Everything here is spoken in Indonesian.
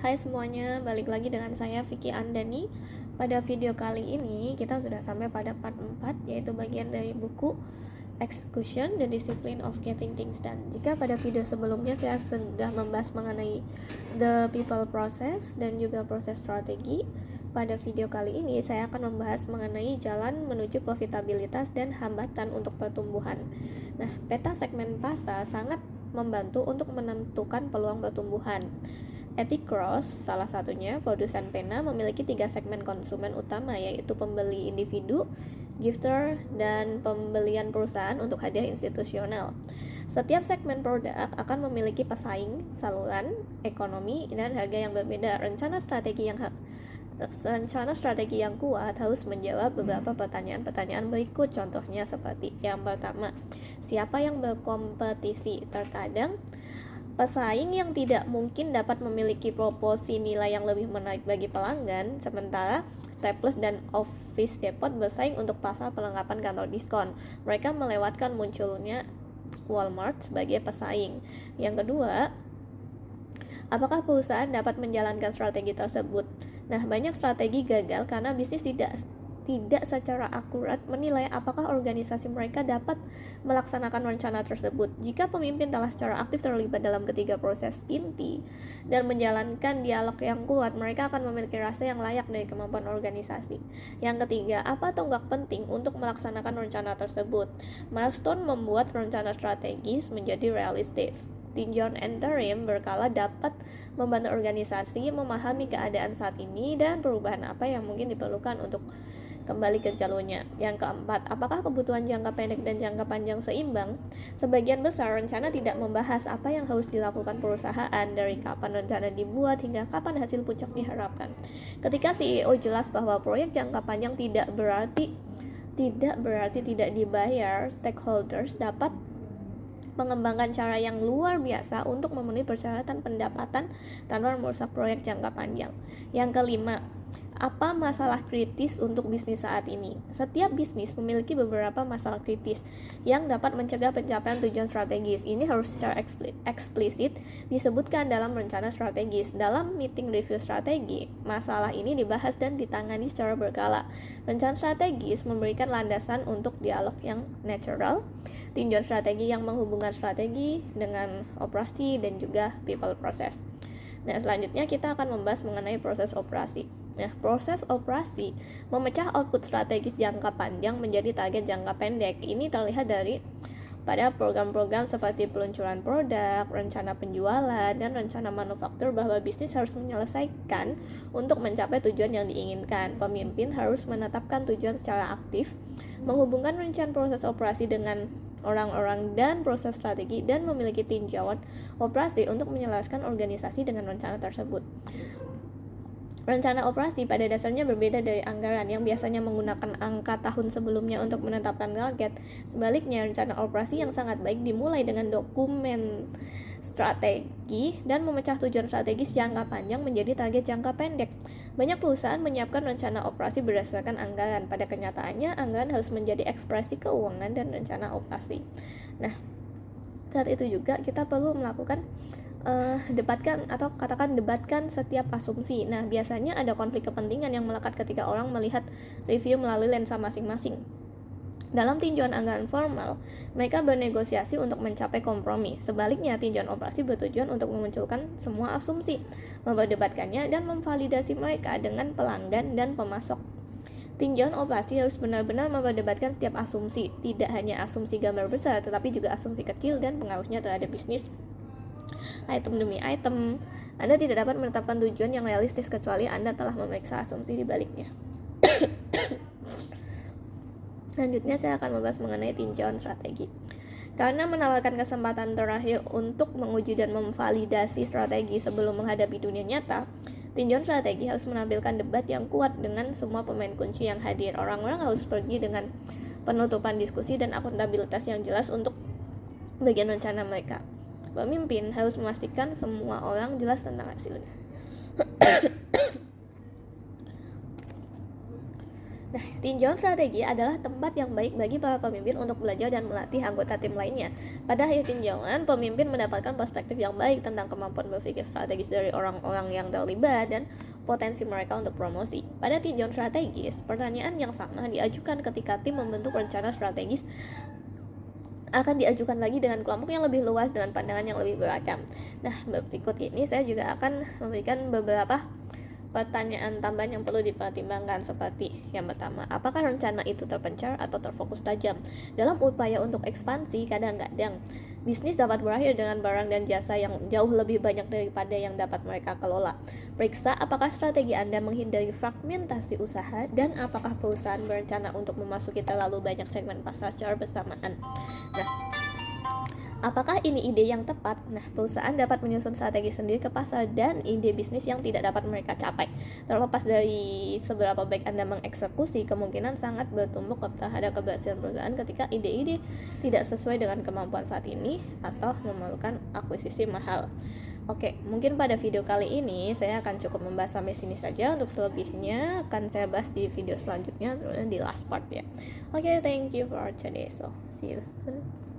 Hai semuanya, balik lagi dengan saya Vicky Andani. Pada video kali ini kita sudah sampai pada part 4, yaitu bagian dari buku Execution, The Discipline of Getting Things Done. Jika pada video sebelumnya saya sudah membahas mengenai the people process dan juga proses strategi, pada video kali ini saya akan membahas mengenai jalan menuju profitabilitas dan hambatan untuk pertumbuhan. Nah, peta segmen pasar sangat membantu untuk menentukan peluang pertumbuhan. Ethicross, salah satunya, produsen pena, memiliki 3 segmen konsumen utama, yaitu pembeli individu, gifter, dan pembelian perusahaan untuk hadiah institusional. Setiap segmen produk akan memiliki pesaing, saluran, ekonomi, dan harga yang berbeda. Rencana strategi yang kuat harus menjawab beberapa pertanyaan berikut. Contohnya seperti yang pertama, siapa yang berkompetisi? Terkadang pesaing yang tidak mungkin dapat memiliki proporsi nilai yang lebih menarik bagi pelanggan, sementara Staples dan Office Depot bersaing untuk pasar perlengkapan kantor diskon. Mereka melewatkan munculnya Walmart sebagai pesaing. Yang kedua, apakah perusahaan dapat menjalankan strategi tersebut? Nah, banyak strategi gagal karena bisnis tidak secara akurat menilai apakah organisasi mereka dapat melaksanakan rencana tersebut. Jika pemimpin telah secara aktif terlibat dalam ketiga proses inti dan menjalankan dialog yang kuat, mereka akan memiliki rasa yang layak dari kemampuan organisasi. Yang ketiga, apa tonggak penting untuk melaksanakan rencana tersebut? Milestone membuat rencana strategis menjadi realistis. Tinjauan interim berkala dapat membantu organisasi memahami keadaan saat ini dan perubahan apa yang mungkin diperlukan untuk kembali ke jalurnya. Yang keempat, apakah kebutuhan jangka pendek dan jangka panjang seimbang? Sebagian besar rencana tidak membahas apa yang harus dilakukan perusahaan, dari kapan rencana dibuat hingga kapan hasil puncak diharapkan. Ketika CEO jelas bahwa proyek jangka panjang tidak berarti tidak dibayar, stakeholders dapat mengembangkan cara yang luar biasa untuk memenuhi persyaratan pendapatan tanpa merusak proyek jangka panjang. Yang kelima, apa masalah kritis untuk bisnis saat ini? Setiap bisnis memiliki beberapa masalah kritis yang dapat mencegah pencapaian tujuan strategis. Ini harus secara eksplisit disebutkan dalam rencana strategis. Dalam meeting review strategi, masalah ini dibahas dan ditangani secara berkala. Rencana strategis memberikan landasan untuk dialog yang natural, tinjauan strategi yang menghubungkan strategi dengan operasi dan juga people process. Nah, selanjutnya kita akan membahas mengenai proses operasi. Nah, proses operasi memecah output strategis jangka panjang menjadi target jangka pendek. Ini terlihat dari pada program-program seperti peluncuran produk, rencana penjualan, dan rencana manufaktur bahwa bisnis harus menyelesaikan untuk mencapai tujuan yang diinginkan. Pemimpin harus menetapkan tujuan secara aktif, menghubungkan rencana proses operasi dengan orang-orang dan proses strategi, dan memiliki tinjauan operasi untuk menyelaraskan organisasi dengan rencana tersebut. Rencana operasi pada dasarnya berbeda dari anggaran yang biasanya menggunakan angka tahun sebelumnya untuk menetapkan target. Sebaliknya, rencana operasi yang sangat baik dimulai dengan dokumen strategi dan memecah tujuan strategis jangka panjang menjadi target jangka pendek. Banyak perusahaan menyiapkan rencana operasi berdasarkan anggaran. Pada kenyataannya, anggaran harus menjadi ekspresi keuangan dan rencana operasi. Nah, saat itu juga kita perlu melakukan debatkan setiap asumsi. Nah, biasanya ada konflik kepentingan yang melekat ketika orang melihat review melalui lensa masing-masing. Dalam tinjauan anggaran formal, mereka bernegosiasi untuk mencapai kompromi. Sebaliknya, tinjauan operasi bertujuan untuk memunculkan semua asumsi, memperdebatkannya, dan memvalidasi mereka dengan pelanggan dan pemasok. Tinjauan operasi harus benar-benar memperdebatkan setiap asumsi, tidak hanya asumsi gambar besar, tetapi juga asumsi kecil dan pengaruhnya terhadap bisnis item demi item. Anda tidak dapat menetapkan tujuan yang realistis kecuali Anda telah memeriksa asumsi di baliknya. Selanjutnya saya akan membahas mengenai tinjauan strategi. Karena menawarkan kesempatan terakhir untuk menguji dan memvalidasi strategi sebelum menghadapi dunia nyata, tinjauan strategi harus menampilkan debat yang kuat dengan semua pemain kunci yang hadir. Orang-orang harus pergi dengan penutupan diskusi dan akuntabilitas yang jelas untuk bagian rencana mereka. Pemimpin harus memastikan semua orang jelas tentang hasilnya. Nah, tinjauan strategi adalah tempat yang baik bagi para pemimpin untuk belajar dan melatih anggota tim lainnya. Pada akhir tinjauan, pemimpin mendapatkan perspektif yang baik tentang kemampuan berpikir strategis dari orang-orang yang terlibat dan potensi mereka untuk promosi. Pada tinjauan strategis, pertanyaan yang sama diajukan ketika tim membentuk rencana strategis akan diajukan lagi dengan kelompok yang lebih luas dengan pandangan yang lebih beragam. Nah, berikut ini saya juga akan memberikan beberapa pertanyaan tambahan yang perlu dipertimbangkan, seperti yang pertama, apakah rencana itu terpencar atau terfokus tajam? Dalam upaya untuk ekspansi, kadang-kadang bisnis dapat berakhir dengan barang dan jasa yang jauh lebih banyak daripada yang dapat mereka kelola. Periksa apakah strategi Anda menghindari fragmentasi usaha dan apakah perusahaan berencana untuk memasuki terlalu banyak segmen pasar secara bersamaan. Nah, apakah ini ide yang tepat? Nah, perusahaan dapat menyusun strategi sendiri ke pasar dan ide bisnis yang tidak dapat mereka capai. Terlepas dari seberapa baik Anda mengeksekusi, kemungkinan sangat bertumbuh terhadap keberhasilan perusahaan ketika ide-ide tidak sesuai dengan kemampuan saat ini atau memerlukan akuisisi mahal. Oke, mungkin pada video kali ini saya akan cukup membahas sampai sini saja. Untuk selebihnya akan saya bahas di video selanjutnya, di last part ya. Oke, thank you for today. So, see you soon.